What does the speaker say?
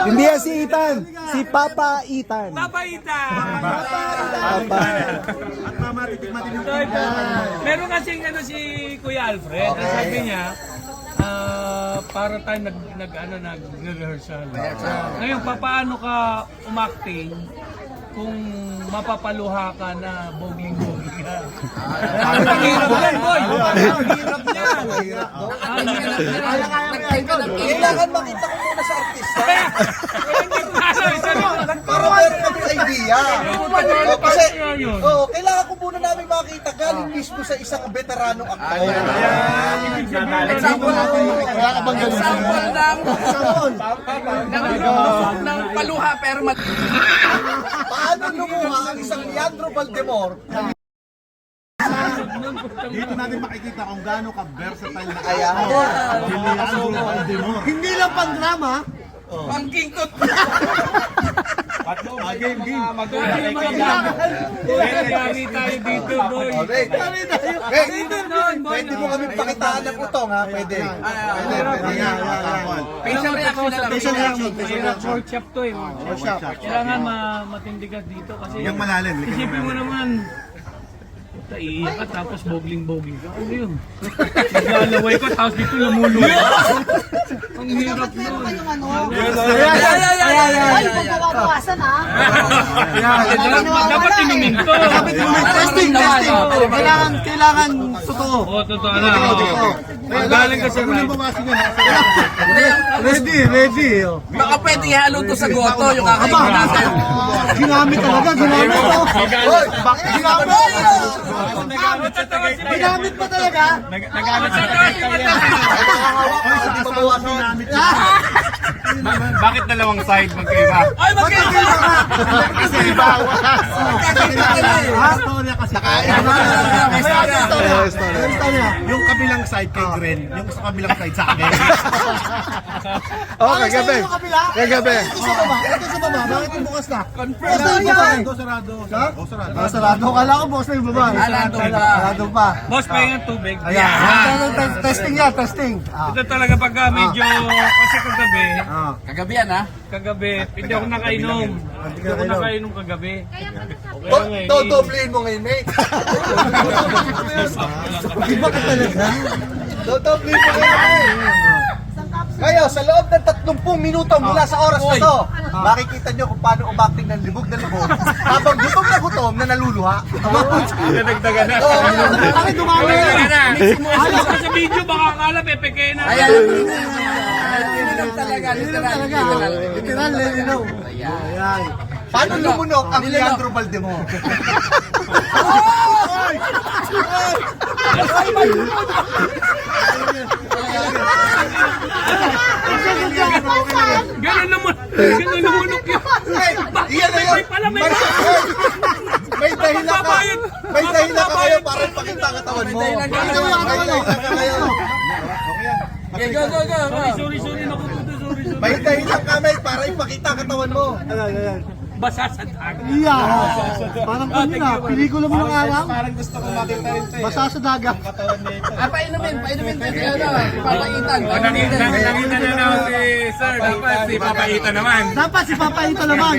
Hindi yan si Ethan, si Papa Ethan. Meron kasing ano si Kuya Alfred, ang sabi niya, para tayo nag-rehearsal. Ngayon, paano ka umacting kung mapapaluha ka na bogling-bogling ka? Ang hirap yan, boy! Ang hirap yan! Kailangan makita ko muna sa artista. Para meron kami idea. Kasi, kailangan ko muna namin makita galing mismo sa isang veteranong aktor. Example Wala ka bang ganun? ng paluha pero Paano lumuha ang isang Leandro Valdemor? Dito natin makikita kung gaano ka-versatile na Ayan. si Leandro Valdemor. Hindi lang pang drama. pangking tot. Game. Nagkari tayo dito, boy. Pwede mo kami pakitaan ng utong, ha? Pwede. Facial reaction na lang. Facial reaction. Workshop to eh. Kailangan matindi ka dito kasi Yung malalim. isipin mo naman, iiyak ka tapos bogling-bogling ka. Ano yun? Naglalaway ko tapos dito lumuluwa. Ang hirap nun. Ay, magbabawasan ah. Dapat tinumin to. Testing. Kailangan totoo. Oo, totoo na. Galing ka sa right. Ready. Baka pwede ihalo to sa goto yung kakainin natin. Ginamit talaga. Ginamit pa talaga. Bakit dalawang side magkaiba? Ay, magkaiba! Kasi iba. Storya kasi. Yung kabilang side kay Gren, yung sa kabilang side sa akin. Okay, gabi. Gabi. Ito sa baba. Bakit yung bukas na? Sarado. Kala ko bukas na yung baba. Sarado pa. Boss, pahinga tubig. Ayan. Testing. Ito talaga pagka medyo, kasi Kagabi yan, ha? kagabi, hindi ako nakainom. Hindi ako nakainom kagabi. Doblein mo ngayon, mate. Iba ka talaga. Doblein mo ngayon. Kayo, sa loob ng 30 minuto mula sa oras na to, makikita nyo kung paano umacting ng libog na libog habang gutom na naluluha. Nadagdagan na. Bakit dumami na? Alam ko sa video, baka akala pepeke na. Ayan. Literal talaga. Literal, let me know. Ayan. Paano lumunok ang Leandro Valdemor? Ganun naman lumulok yun. Iyan na yun. May dahilan ka kayo para ipakita ang katawan mo. Sorry, nakututo, sorry. May dahilan ka, mate, para ipakita ang katawan mo. Basa sa dagat. Parang kanya na, pelikula mo ng alam. Parang gusto ko makita rin ito. Basa sa dagat. Painumin kasi ano, papaitan. Nakita na si Sir, dapat si Papaitan naman. Dapat si Papa ito naman.